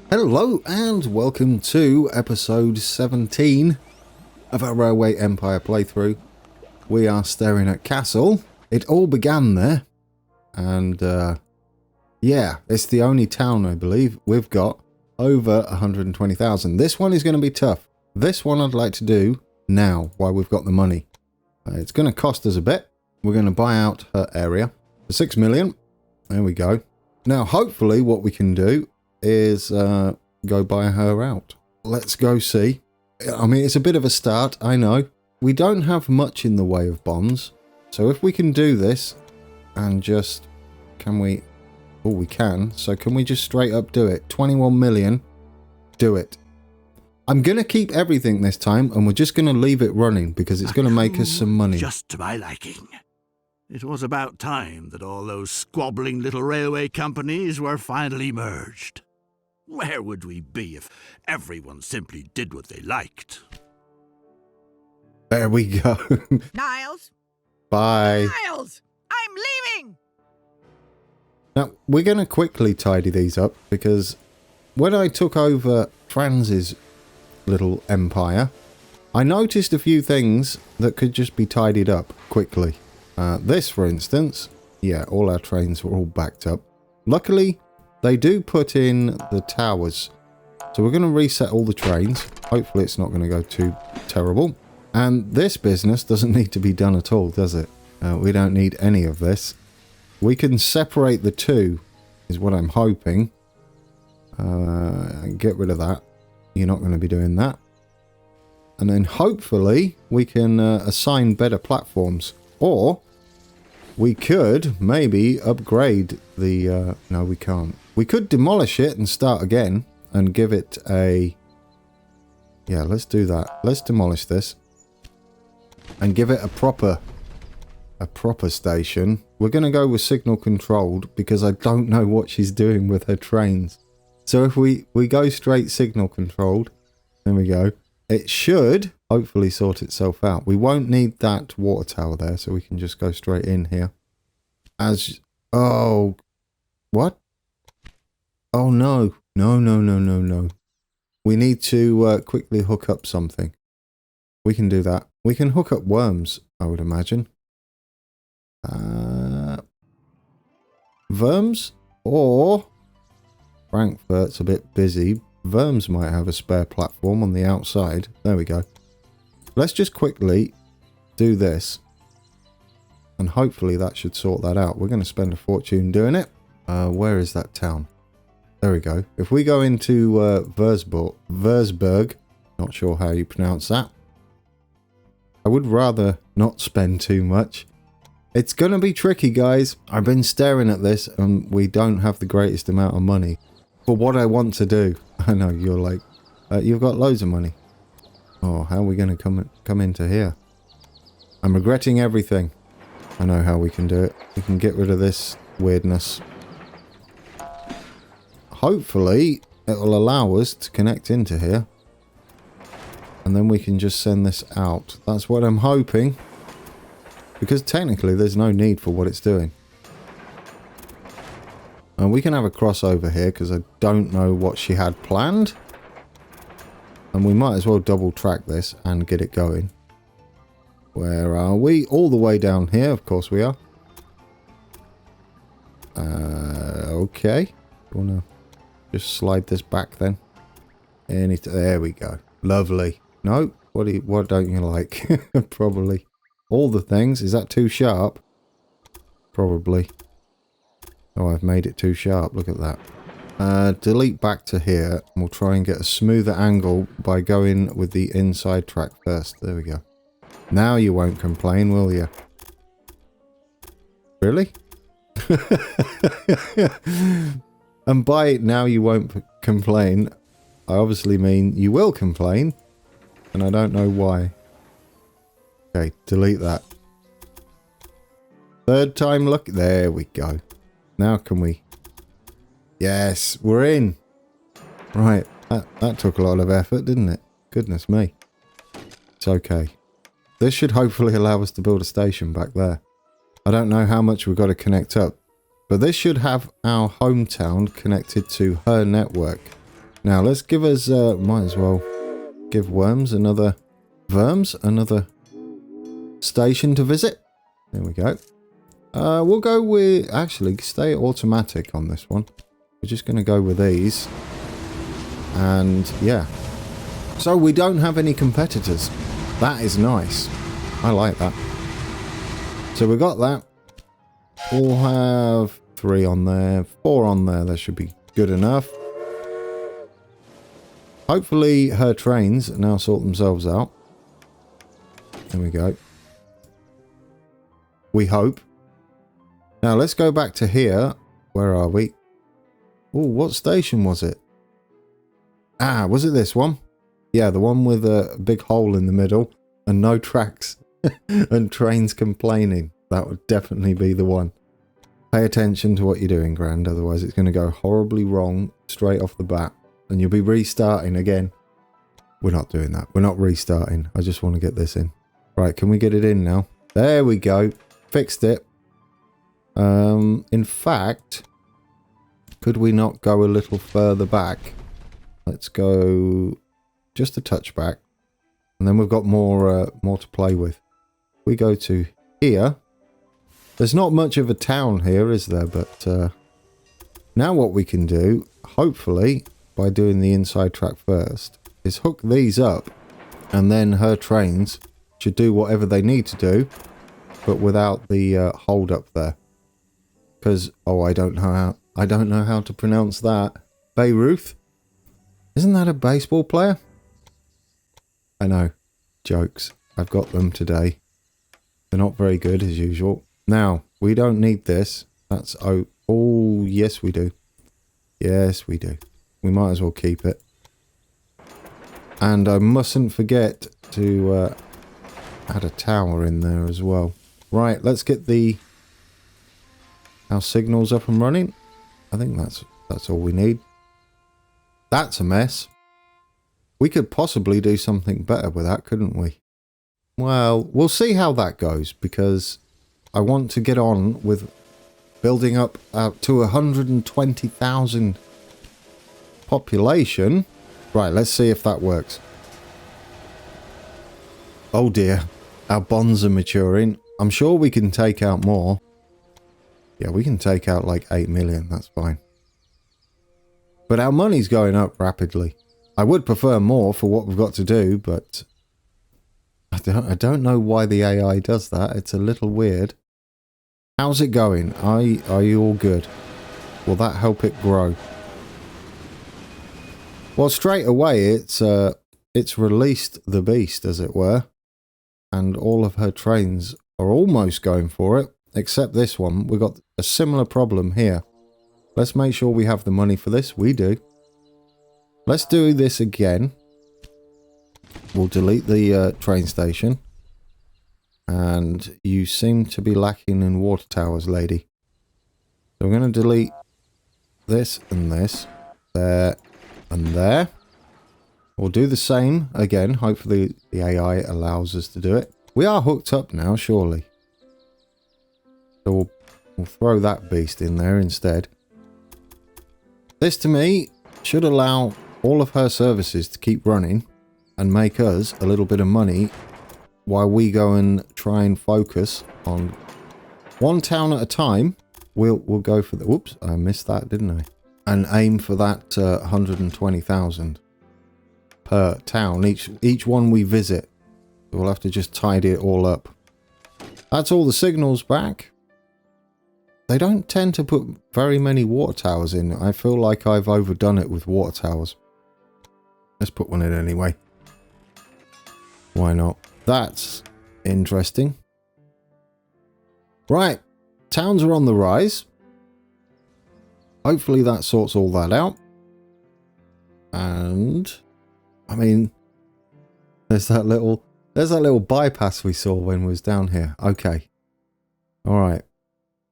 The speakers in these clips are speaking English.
Hello and welcome to episode 17 of our Railway Empire playthrough. We are staring at Castle. It all began there, and yeah, it's the only town I believe we've got over 120,000. This one is going to be tough. This one I'd like to do now while we've got the money. It's going to cost us a bit. We're going to buy out her area for 6 million. There we go. Now hopefully what we can do is go buy her out. Let's go see. I mean, it's a bit of a start, I know. We don't have much in the way of bonds, so if we can do this and just, can we, oh we can, so can we just straight up do it? 21 million, do it. I'm gonna keep everything this time and we're just gonna leave it running because it's gonna make us some money. Just to my liking. It was about time that all those squabbling little railway companies were finally merged. Where would we be if everyone simply did what they liked? There we go. Niles! Bye. Niles! I'm leaving! Now, we're going to quickly tidy these up because when I took over Franz's little empire, I noticed a few things that could just be tidied up quickly. This, for instance, yeah, all our trains were all backed up. Luckily, they do put in the towers. So we're going to reset all the trains. Hopefully it's not going to go too terrible. And this business doesn't need to be done at all, does it? We don't need any of this. We can separate the two, is what I'm hoping. Get rid of that. You're not going to be doing that. And then hopefully we can assign better platforms. Or we could maybe upgrade the... no, we can't. We could demolish it and start again and give it a... Yeah, let's do that. Let's demolish this and give it a proper station. We're going to go with signal controlled because I don't know what she's doing with her trains. So if we go straight signal controlled, there we go. It should hopefully sort itself out. We won't need that water tower there, so we can just go straight in here. Oh, what? Oh no. No. We need to quickly hook up something. We can do that. We can hook up worms, I would imagine. Worms? Or Frankfurt's a bit busy. Worms might have a spare platform on the outside. There we go. Let's just quickly do this. And hopefully that should sort that out. We're going to spend a fortune doing it. Where is that town? There we go. If we go into Würzburg, not sure how you pronounce that. I would rather not spend too much. It's going to be tricky, guys. I've been staring at this and we don't have the greatest amount of money for what I want to do. I know, you're like, you've got loads of money. Oh, how are we going to come into here? I'm regretting everything. I know how we can do it. We can get rid of this weirdness. Hopefully, it will allow us to connect into here. And then we can just send this out. That's what I'm hoping. Because technically, there's no need for what it's doing. And we can have a crossover here because I don't know what she had planned. And we might as well double track this and get it going. Where are we? All the way down here, of course we are. Okay. Wanna just slide this back then? There we go. Lovely. No, what don't you like? Probably. All the things. Is that too sharp? Probably. Oh, I've made it too sharp. Look at that. Delete back to here. And we'll try and get a smoother angle by going with the inside track first. There we go. Now you won't complain, will you? Really? And by now you won't complain, I obviously mean you will complain. And I don't know why. Okay, delete that. Third time luck. There we go. Now can we... Yes, we're in. Right, that took a lot of effort, didn't it? Goodness me. It's okay. This should hopefully allow us to build a station back there. I don't know how much we've got to connect up, but this should have our hometown connected to her network. Now let's give us, might as well give Verms another station to visit. There we go. We'll go with, actually, stay automatic on this one. We're just going to go with these. And yeah. So we don't have any competitors. That is nice. I like that. So we got that. We'll have 3 on there, 4 on there. That should be good enough. Hopefully her trains now sort themselves out. There we go. We hope. Now let's go back to here. Where are we? Oh, what station was it? Ah, was it this one? Yeah, the one with a big hole in the middle and no tracks and trains complaining. That would definitely be the one. Pay attention to what you're doing, Grand, otherwise it's going to go horribly wrong straight off the bat and you'll be restarting again. We're not doing that. We're not restarting. I just want to get this in. Right, can we get it in now? There we go. Fixed it. In fact, could we not go a little further back? Let's go just a touch back. And then we've got more to play with. We go to here. There's not much of a town here, is there? But now what we can do, hopefully, by doing the inside track first, is hook these up. And then her trains should do whatever they need to do, but without the hold up there. Because, oh, I don't know how to pronounce that. Bayreuth? Isn't that a baseball player? I know. Jokes. I've got them today. They're not very good as usual. Now, we don't need this. That's, oh, yes we do. Yes we do. We might as well keep it. And I mustn't forget to add a tower in there as well. Right, let's get our signals up and running. I think that's all we need. That's a mess. We could possibly do something better with that, couldn't we? Well, we'll see how that goes, because I want to get on with building up to 120,000 population. Right, let's see if that works. Oh dear, our bonds are maturing. I'm sure we can take out more. Yeah, we can take out like 8 million, that's fine. But our money's going up rapidly. I would prefer more for what we've got to do, but I don't know why the AI does that. It's a little weird. How's it going? Are you all good? Will that help it grow? Well, straight away it's released the beast, as it were, and all of her trains are almost going for it, except this one. We've got a similar problem here. Let's make sure we have the money for this. We do. Let's do this again. We'll delete the train station. And you seem to be lacking in water towers, lady. So we're going to delete this and this. There and there. We'll do the same again. Hopefully the AI allows us to do it. We are hooked up now, surely. So we'll throw that beast in there instead. This, to me, should allow all of her services to keep running and make us a little bit of money while we go and try and focus on one town at a time. We'll go for the... Whoops, I missed that, didn't I? And aim for that 120,000 per town. Each one we visit. We'll have to just tidy it all up. That's all the signals back. They don't tend to put very many water towers in. I feel like I've overdone it with water towers. Let's put one in anyway. Why not? That's interesting. Right. Towns are on the rise. Hopefully that sorts all that out. And I mean, there's that little bypass we saw when we was down here. Okay. All right.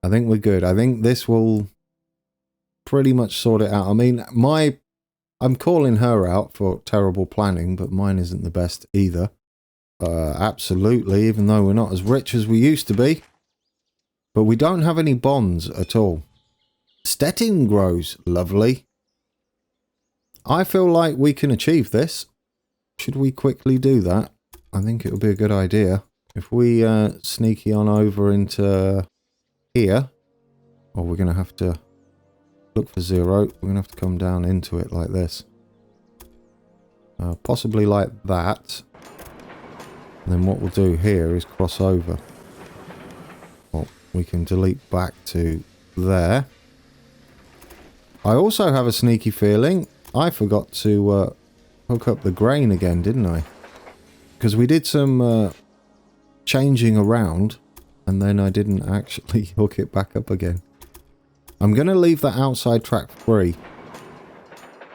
I think we're good. I think this will pretty much sort it out. I mean, I'm calling her out for terrible planning, but mine isn't the best either. Absolutely, even though we're not as rich as we used to be. But we don't have any bonds at all. Stettin grows. Lovely. I feel like we can achieve this. Should we quickly do that? I think it would be a good idea. If we sneaky on over into here, or we're going to have to look for 0. We're going to have to come down into it like this. Possibly like that. And then what we'll do here is cross over. Well, we can delete back to there. I also have a sneaky feeling I forgot to hook up the grain again, didn't I? Because we did some changing around, and then I didn't actually hook it back up again. I'm going to leave that outside track free,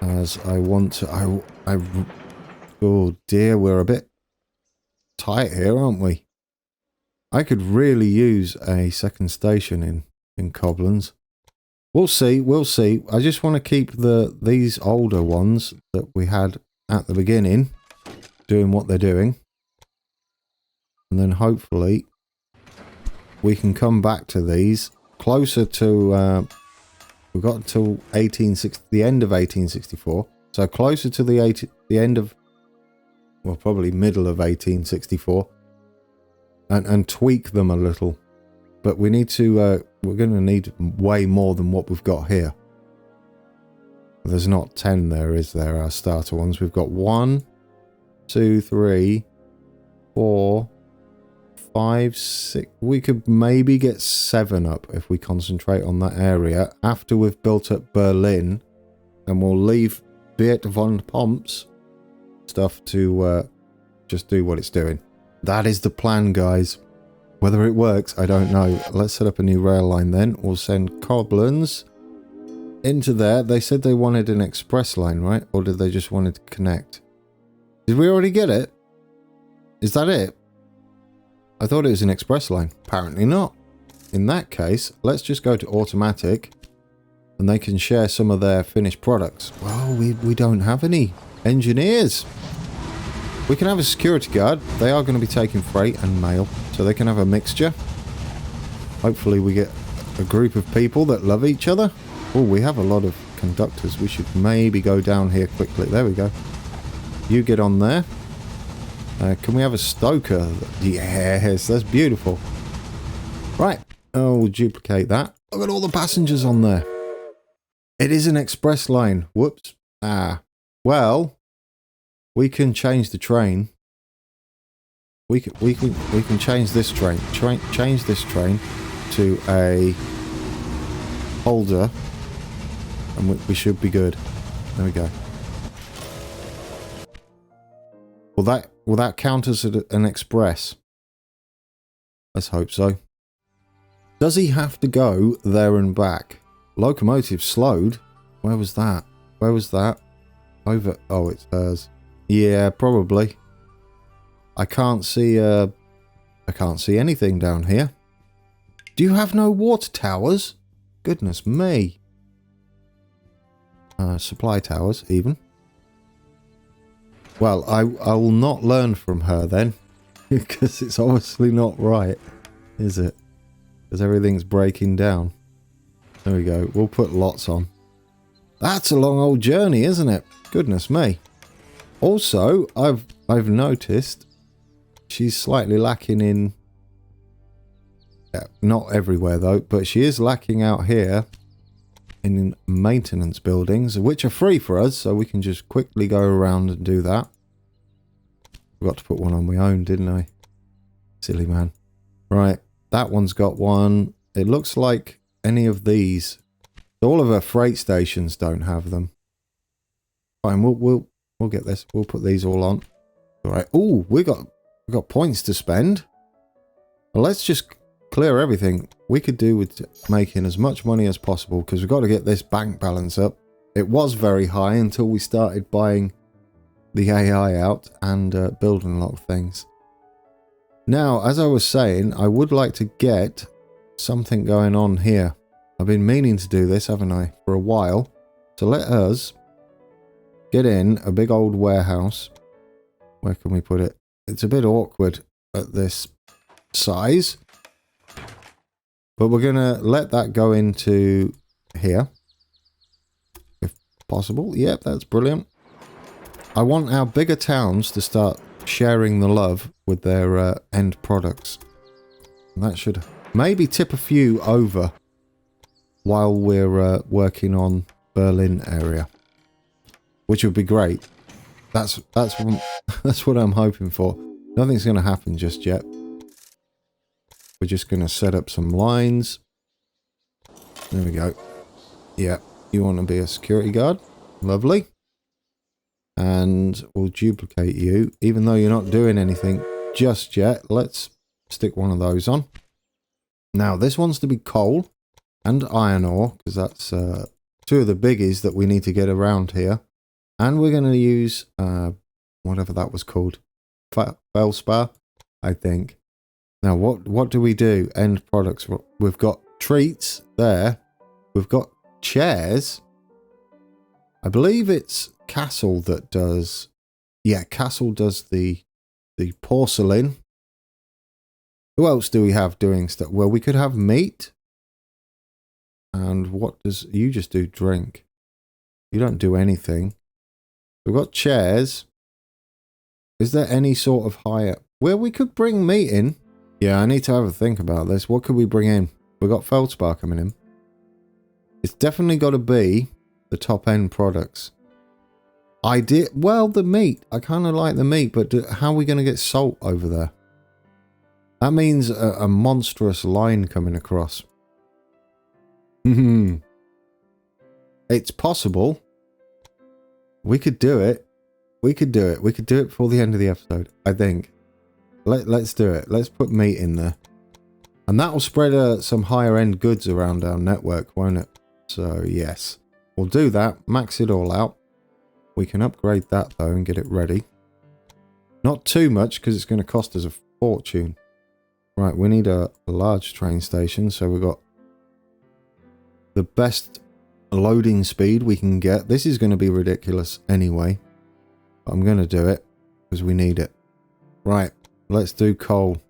as I want to... oh dear, we're a bit tight here, aren't we? I could really use a second station in Cobblins. We'll see, we'll see. I just want to keep these older ones that we had at the beginning doing what they're doing. And then hopefully we can come back to these closer to... we've got until the end of 1864. So closer to the end of... well, probably middle of 1864. And tweak them a little. But we need to... we're going to need way more than what we've got here. There's not 10 there, is there? Our starter ones. We've got 1, 2, 3, 4, 5, 6. We could maybe get 7 up if we concentrate on that area. After we've built up Berlin. And we'll leave Beat von Pomps stuff to just do what it's doing. That is the plan, guys. Whether it works, I don't know. Let's set up a new rail line then. We'll send Cobblins into there. They said they wanted an express line, right? Or did they just want to connect? Did we already get it? Is that it? I thought it was an express line. Apparently not. In that case, let's just go to automatic. And they can share some of their finished products. Well, we don't have any engineers. We can have a security guard. They are going to be taking freight and mail. So they can have a mixture. Hopefully we get a group of people that love each other. Oh, we have a lot of conductors. We should maybe go down here quickly. There we go. You get on there. Can we have a stoker? Yes, that's beautiful. Right. Oh, we'll duplicate that. Look at all the passengers on there. It is an express line. Whoops. Ah. Well, we can change the train. We can change this train. Change this train to a holder, and we should be good. There we go. Will that count as an express? Let's hope so. Does he have to go there and back? Locomotive slowed. Where was that? Where was that? Over. Oh, it's hers. Yeah, probably. I can't see anything down here. Do you have no water towers? Goodness me. Supply towers, even. Well, I will not learn from her then. Because it's obviously not right. Is it? Because everything's breaking down. There we go. We'll put lots on. That's a long old journey, isn't it? Goodness me. Also, I've noticed she's slightly lacking in... not everywhere though, but she is lacking out here in maintenance buildings, which are free for us, so we can just quickly go around and do that. Forgot to put one on my own, didn't I? Silly man. Right, that one's got one. It looks like any of these. All of our freight stations don't have them. Fine, we'll get this. We'll put these all on. All right. Ooh, we got points to spend. Well, let's just clear everything. We could do with making as much money as possible because we've got to get this bank balance up. It was very high until we started buying the AI out and building a lot of things. Now, as I was saying, I would like to get something going on here. I've been meaning to do this, haven't I, for a while. So let us get in a big old warehouse. Where can we put it? It's a bit awkward at this size. But we're going to let that go into here. possible. Yep, that's brilliant. I want our bigger towns to start sharing the love with their end products. And that should maybe tip a few over while we're working on Berlin area, which would be great. That's what I'm hoping for. Nothing's going to happen just yet. We're just going to set up some lines. There we go. Yeah, you want to be a security guard? Lovely. And we'll duplicate you, even though you're not doing anything just yet. Let's stick one of those on. Now, this one's to be coal and iron ore, because that's two of the biggies that we need to get around here. And we're going to use whatever that was called, feldspar, I think. Now, what do we do? End products. We've got treats there. We've got chairs. I believe it's Castle that does. Yeah, Castle does the porcelain. Who else do we have doing stuff? Well, we could have meat. And what does you just do? Drink. You don't do anything. We've got chairs. Is there any sort of higher? Well, we could bring meat in. Yeah, I need to have a think about this. What could we bring in? We've got feldspar coming in. It's definitely got to be the top end products. Well, the meat. I kind of like the meat, but how are we going to get salt over there? That means a monstrous line coming across. It's possible. We could do it. We could do it. We could do it before the end of the episode, I think. Let's do it. Let's put meat in there. And that will spread some higher end goods around our network, won't it? So, yes. We'll do that. Max it all out. We can upgrade that, though, and get it ready. Not too much, because it's going to cost us a fortune. Right, we need a large train station, so we've got the best loading speed we can get. This is going to be ridiculous anyway. But I'm going to do it, because we need it. Right, let's do coal.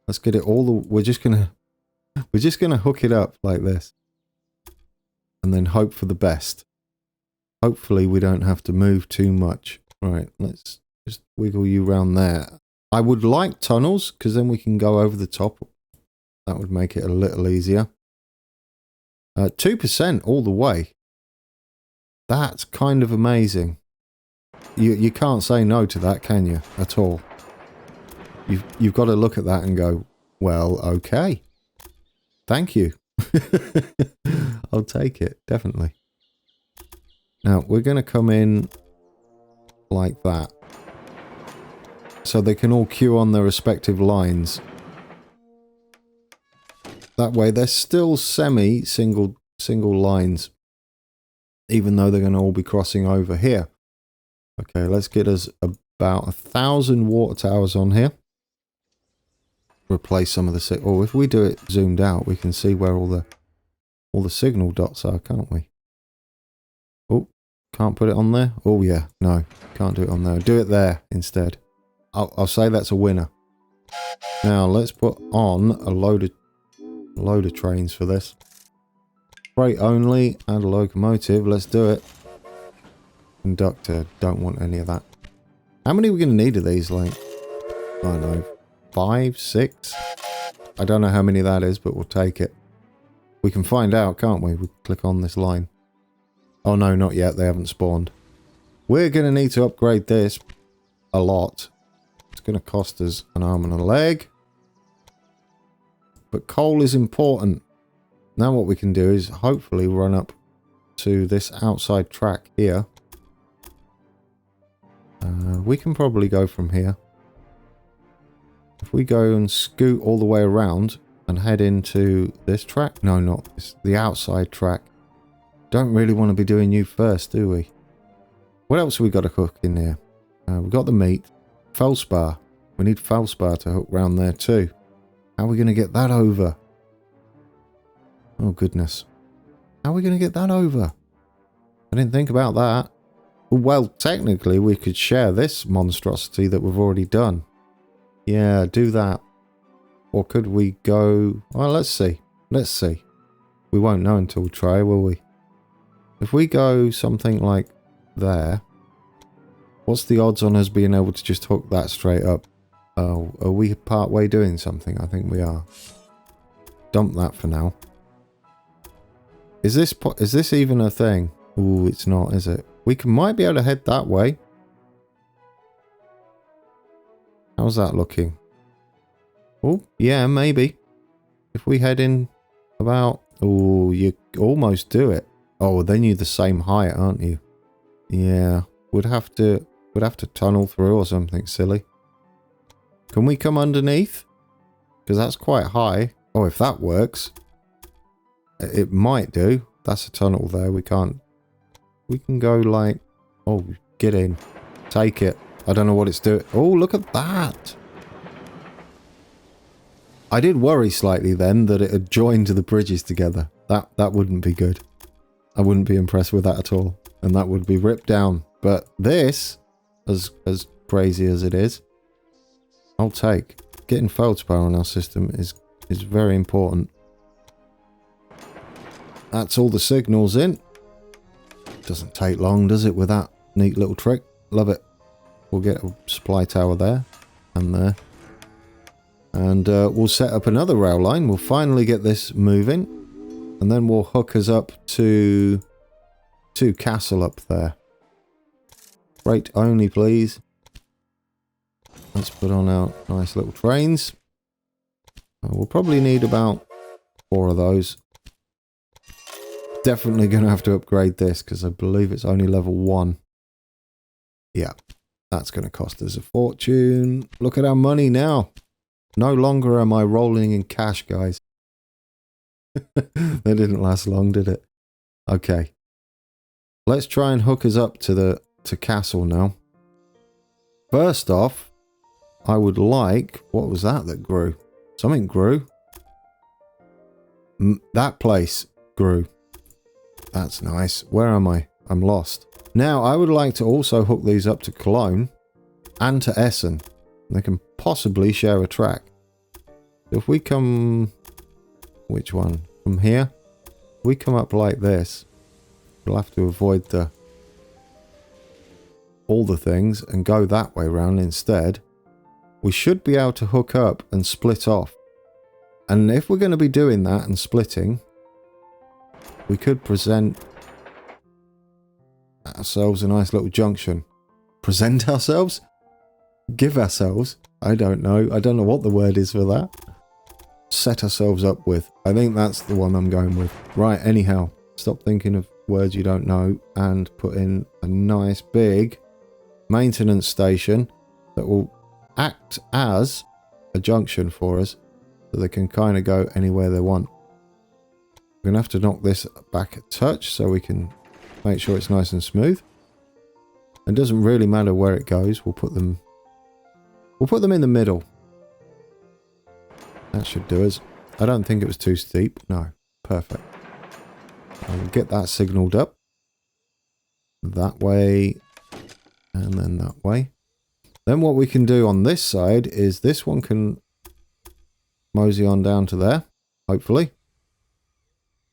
Let's get it all the... We're just going to hook it up like this. And then hope for the best. Hopefully we don't have to move too much. Right, let's just wiggle you around there. I would like tunnels, because then we can go over the top. That would make it a little easier. 2% all the way. That's kind of amazing. You can't say no to that, can you? At all. You've got to look at that and go, well, okay. Thank you. I'll take it, definitely. Now, we're going to come in like that. So they can all queue on their respective lines. That way, they're still single lines. Even though they're going to all be crossing over here. Okay, let's get us about 1,000 water towers on here. Replace some of the... Oh, if we do it zoomed out, we can see where all the signal dots are, can't we? Oh, can't put it on there? Oh, yeah. No, can't do it on there. Do it there instead. I'll say that's a winner. Now, let's put on a load of trains for this. Freight only. Add a locomotive. Let's do it. Conductor. Don't want any of that. How many are we going to need of these? Like, I don't know. 5, 6? I don't know how many that is, but we'll take it. We can find out, can't we? We click on this line. Oh no, not yet. They haven't spawned. We're going to need to upgrade this a lot. It's going to cost us an arm and a leg. But coal is important. Now what we can do is hopefully run up to this outside track here. We can probably go from here. If we go and scoot all the way around and head into this track. No, not this. The outside track. Don't really want to be doing you first, do we? What else have we got to cook in here? We've got the meat. Feldspar. We need feldspar to hook round there too. How are we going to get that over? Oh, goodness. How are we going to get that over? I didn't think about that. Well, technically, we could share this monstrosity that we've already done. Yeah, do that. Or could we go... Well, let's see. Let's see. We won't know until we try, will we? If we go something like there, what's the odds on us being able to just hook that straight up? Oh, are we part way doing something? I think we are. Dump that for now. Is this even a thing? Ooh, it's not, is it? We might be able to head that way. How's that looking? Oh, yeah, maybe. If we head in about... Oh, you almost do it. Oh, then you're the same height, aren't you? Yeah, we'd have to tunnel through or something silly. Can we come underneath? Because that's quite high. Oh, if that works. It might do. That's a tunnel there. We can't... We can go like... Oh, get in. Take it. I don't know what it's doing. Oh, look at that. I did worry slightly then that it had joined the bridges together. That wouldn't be good. I wouldn't be impressed with that at all. And that would be ripped down. But this, as crazy as it is, I'll take. Getting feldspar on our system is very important. That's all the signals in. Doesn't take long, does it, with that neat little trick? Love it. We'll get a supply tower there and there. And we'll set up another rail line. We'll finally get this moving. And then we'll hook us up to Castle up there. Freight only, please. Let's put on our nice little trains. We'll probably need about 4 of those. Definitely going to have to upgrade this because I believe it's only level 1. Yeah, that's going to cost us a fortune. Look at our money now. No longer am I rolling in cash, guys. That didn't last long, did it? Okay. Let's try and hook us up to Castle now. First off, I would like... What was that grew? Something grew. That place grew. That's nice. Where am I? I'm lost. Now, I would like to also hook these up to Cologne and to Essen. They can possibly share a track. If we come... Which one? From here? If we come up like this, we'll have to avoid all the things and go that way round instead. We should be able to hook up and split off. And if we're going to be doing that and splitting, we could present ourselves a nice little junction. Present ourselves? Give ourselves? I don't know. I don't know what the word is for that. Set ourselves up with. I think that's the one I'm going with. Right, anyhow. Stop thinking of words you don't know and put in a nice big maintenance station that will act as a junction for us so they can kind of go anywhere they want. We're going to have to knock this back a touch so we can make sure it's nice and smooth. It doesn't really matter where it goes. We'll put them in the middle. That should do us. I don't think it was too steep. No. Perfect. I'll get that signalled up. That way. And then that way. Then what we can do on this side is this one can mosey on down to there. Hopefully.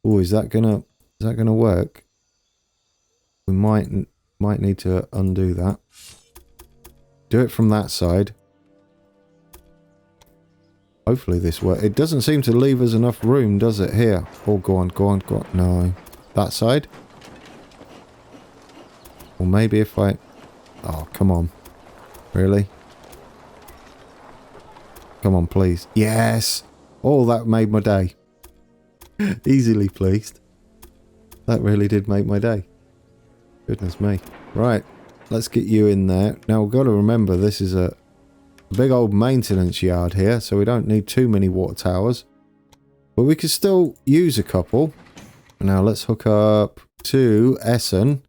Oh, is that gonna work? We might need to undo that. Do it from that side. Hopefully this works. It doesn't seem to leave us enough room, does it? Here. Oh, go on. No. That side? Or maybe if I... Oh, come on. Really? Come on, please. Yes! Oh, that made my day. Easily pleased. That really did make my day. Goodness me. Right. Let's get you in there. Now, we've got to remember this is a big old maintenance yard here, so we don't need too many water towers. But we could still use a couple. Now, let's hook up to Essen.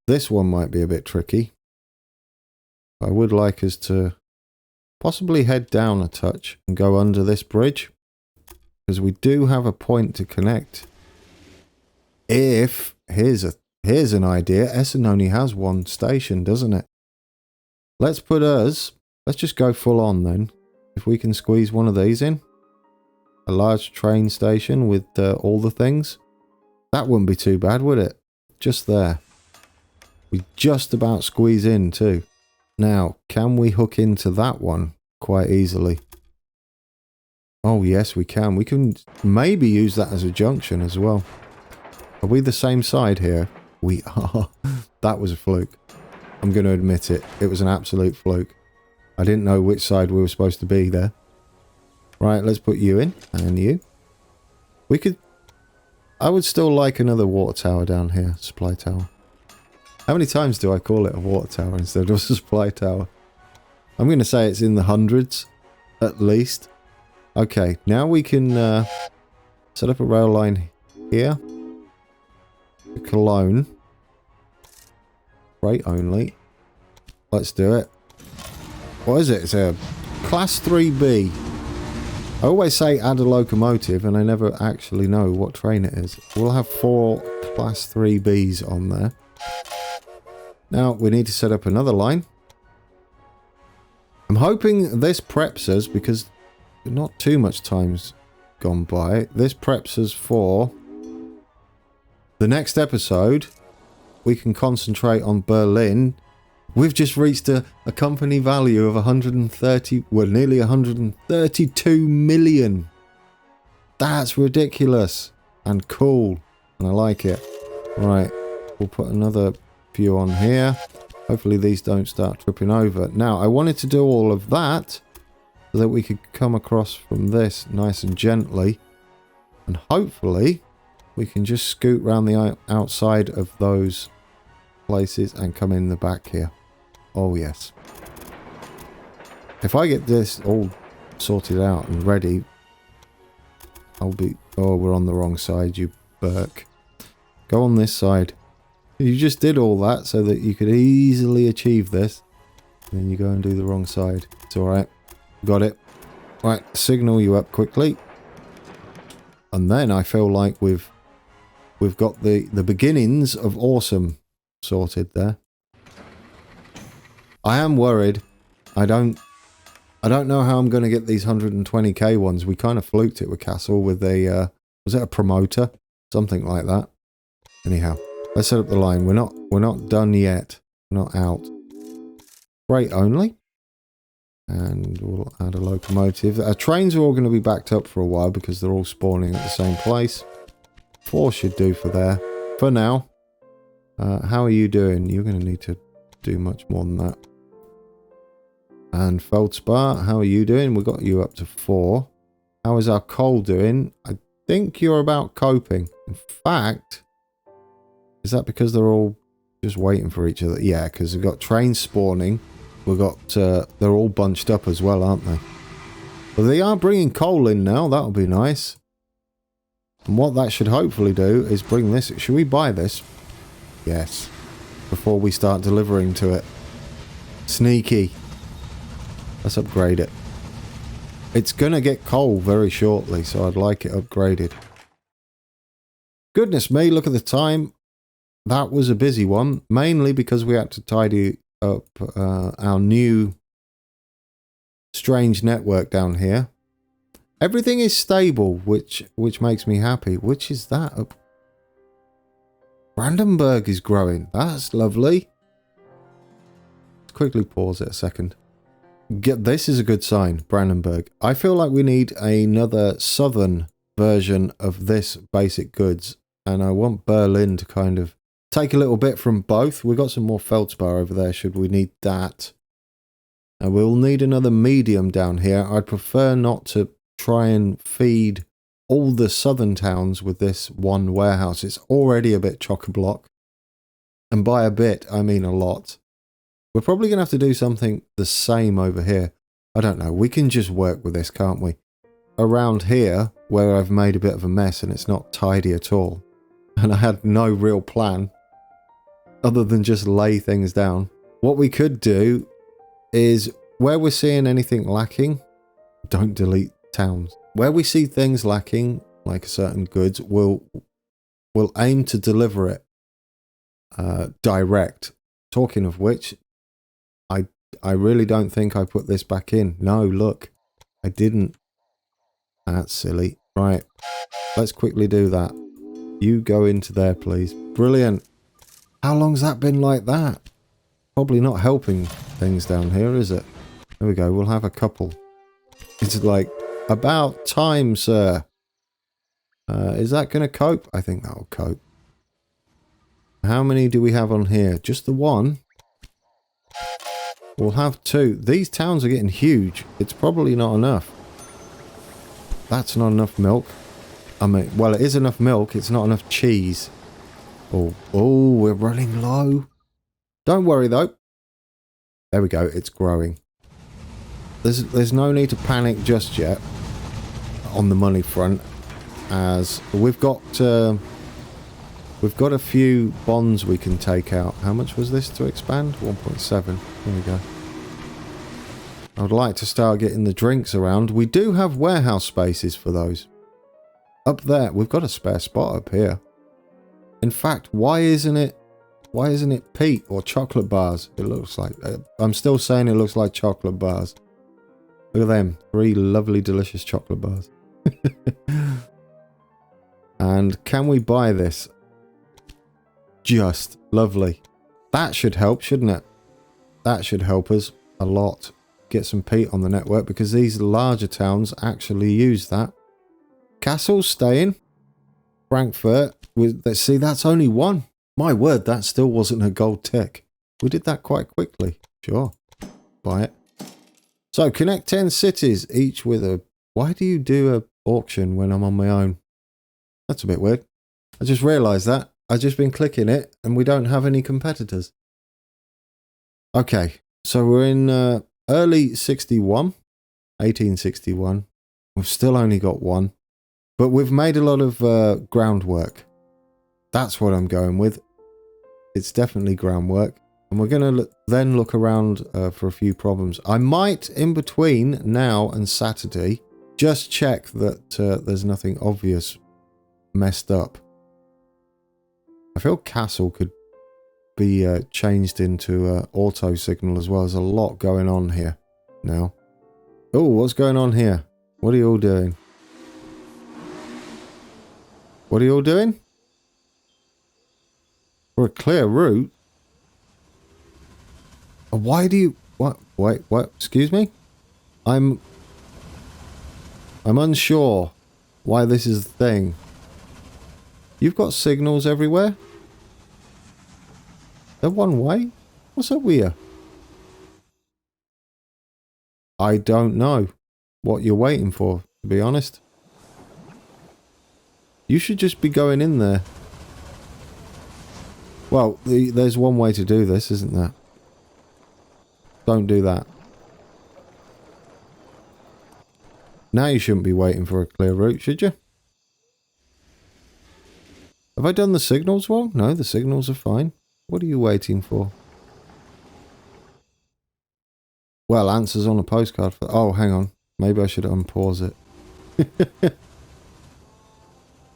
This one might be a bit tricky. I would like us to possibly head down a touch and go under this bridge. Because we do have a point to connect. If... Here's an idea. Essen only has one station, doesn't it? Let's just go full on then. If we can squeeze one of these in. A large train station with all the things. That wouldn't be too bad, would it? just there. We just about squeeze in too. Now, can we hook into that one quite easily? Oh yes, we can. We can maybe use that as a junction as well. Are we the same side here? We are. That was a fluke. I'm going to admit it. It was an absolute fluke. I didn't know which side we were supposed to be there. Right, let's put you in. And you. We could... I would still like another water tower down here. Supply tower. How many times do I call it a water tower instead of a supply tower? I'm going to say it's in the hundreds, at least. Okay, now we can set up a rail line here. To Cologne. Freight only. Let's do it. What is it? It's a Class 3B. I always say add a locomotive, and I never actually know what train it is. We'll have 4 Class 3Bs on there. Now, we need to set up another line. I'm hoping this preps us, because not too much time's gone by. This preps us for the next episode. We can concentrate on Berlin. We've just reached a company value of 130, well, nearly 132 million. That's ridiculous and cool, and I like it. Right, we'll put another few on here. Hopefully these don't start tripping over. Now, I wanted to do all of that so that we could come across from this nice and gently, and hopefully we can just scoot around the outside of those places and come in the back here. Oh yes. If I get this all sorted out and ready, I'll be... Oh, we're on the wrong side, you Burke. Go on this side. You just did all that so that you could easily achieve this. And then you go and do the wrong side. It's alright. Got it. Right, signal you up quickly. And then I feel like we've got the beginnings of awesome sorted there. I am worried. I don't know how I'm going to get these 120k ones. We kind of fluked it with Castle with a was it a promoter? Something like that. Anyhow, let's set up the line. We're not done yet. We're not out. Freight only. And we'll add a locomotive. Our trains are all going to be backed up for a while because they're all spawning at the same place. 4 should do for there. For now. How are you doing? You're going to need to do much more than that. And Feldspar, how are you doing? We got you up to 4. How is our coal doing? I think you're about coping. In fact, is that because they're all just waiting for each other? Yeah, because we've got trains spawning. We've got, they're all bunched up as well, aren't they? But they are bringing coal in now. That'll be nice. And what that should hopefully do is bring this. Should we buy this? Yes. Before we start delivering to it. Sneaky. Let's upgrade it. It's going to get coal very shortly, so I'd like it upgraded. Goodness me, look at the time. That was a busy one, mainly because we had to tidy up our new strange network down here. Everything is stable, which makes me happy. Which is that? Brandenburg is growing. That's lovely. Let's quickly pause it a second. This is a good sign, Brandenburg. I feel like we need another southern version of this basic goods. And I want Berlin to kind of take a little bit from both. We've got some more feldspar over there should we need that. And we'll need another medium down here. I'd prefer not to try and feed all the southern towns with this one warehouse. It's already a bit chock-a-block. And by a bit, I mean a lot. We're probably going to have to do something the same over here. I don't know. We can just work with this, can't we? Around here, where I've made a bit of a mess and it's not tidy at all. And I had no real plan other than just lay things down. What we could do is where we're seeing anything lacking, don't delete towns. Where we see things lacking, like certain goods, we'll aim to deliver it direct. Talking of which, I really don't think I put this back in. No, look, I didn't. That's silly. Right, let's quickly do that. You go into there, please. Brilliant. How long's that been like that? Probably not helping things down here, is it? There we go, we'll have a couple. It's like, about time, sir. Is that going to cope? I think that'll cope. How many do we have on here? Just the one? We'll have two. These towns are getting huge. It's probably not enough. That's not enough milk. I mean, well, it is enough milk. It's not enough cheese. Oh, we're running low. Don't worry, though. There we go. It's growing. There's no need to panic just yet on the money front, as we've got a few bonds we can take out. How much was this to expand? 1.7. There we go. I would like to start getting the drinks around. We do have warehouse spaces for those. Up there, we've got a spare spot up here. In fact, why isn't it peat or chocolate bars? It looks like, I'm still saying it looks like chocolate bars. Look at them, 3 lovely, delicious chocolate bars. And can we buy this? Just lovely. That should help, shouldn't it? That should help us a lot. Get some peat on the network, because these larger towns actually use that. Castle's staying. Frankfurt. Let's see, that's only one. My word, that still wasn't a gold tick. We did that quite quickly. Sure. Buy it. So, connect 10 cities, each with a... Why do you do a auction when I'm on my own? That's a bit weird. I just realised that. I've just been clicking it, and we don't have any competitors. Okay, so we're in early 61, 1861. We've still only got one. But we've made a lot of groundwork. That's what I'm going with. It's definitely groundwork. And we're going to then look around for a few problems. I might, in between now and Saturday, just check that there's nothing obvious messed up. I feel Castle could be changed into auto signal as well. There's a lot going on here now. Oh, what's going on here? What are you all doing? What are you all doing? For a clear route? Why do you... What? Wait, what? Excuse me? I'm unsure why this is the thing. You've got signals everywhere? They're one way? What's up with you? I don't know what you're waiting for, to be honest. You should just be going in there. Well, there's one way to do this, isn't there? Don't do that. Now you shouldn't be waiting for a clear route, should you? Have I done the signals wrong? No, the signals are fine. What are you waiting for? Well, answers on a postcard for... Oh, hang on. Maybe I should unpause it.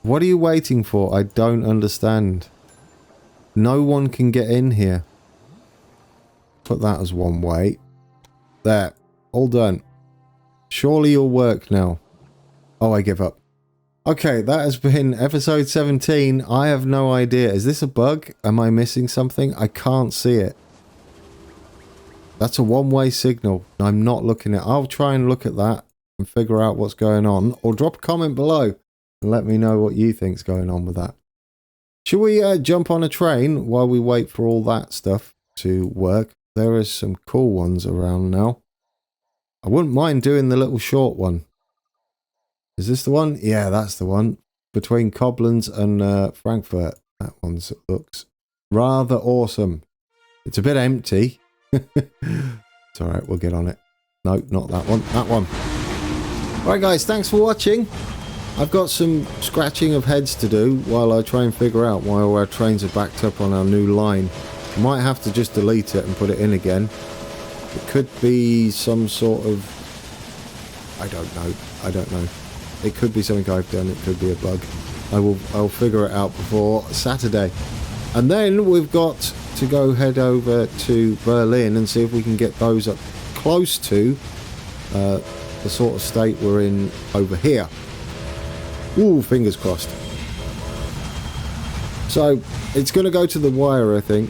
What are you waiting for? I don't understand. No one can get in here. Put that as one way. There. All done. Surely you'll work now. Oh, I give up. Okay, that has been episode 17. I have no idea. Is this a bug? Am I missing something? I can't see it. That's a one-way signal. I'm not looking at it. I'll try and look at that and figure out what's going on. Or drop a comment below and let me know what you think's going on with that. Should we jump on a train while we wait for all that stuff to work? There are some cool ones around now. I wouldn't mind doing the little short one. Is this the one? Yeah, that's the one. Between Koblenz and Frankfurt. That one looks rather awesome. It's a bit empty. It's alright, we'll get on it. No, not that one. That one. Alright guys, thanks for watching. I've got some scratching of heads to do while I try and figure out why all our trains are backed up on our new line. I might have to just delete it and put it in again. It could be some sort of... I don't know. It could be something I've done. It could be a bug. I'll figure it out before Saturday. And then we've got to head over to Berlin and see if we can get those up close to the sort of state we're in over here. Ooh, fingers crossed. So, it's going to go to the wire, I think.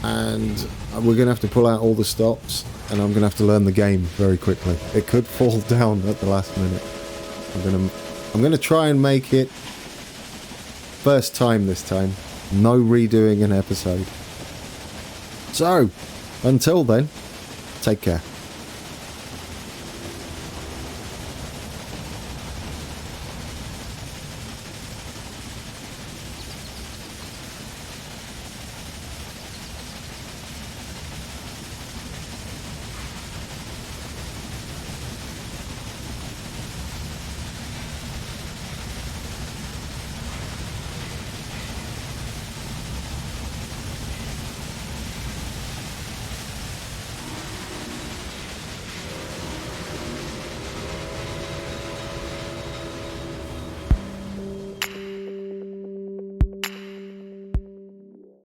And we're going to have to pull out all the stops. And I'm going to have to learn the game very quickly. It could fall down at the last minute. I'm going to try and make it first time this time. No redoing an episode. So, until then, take care.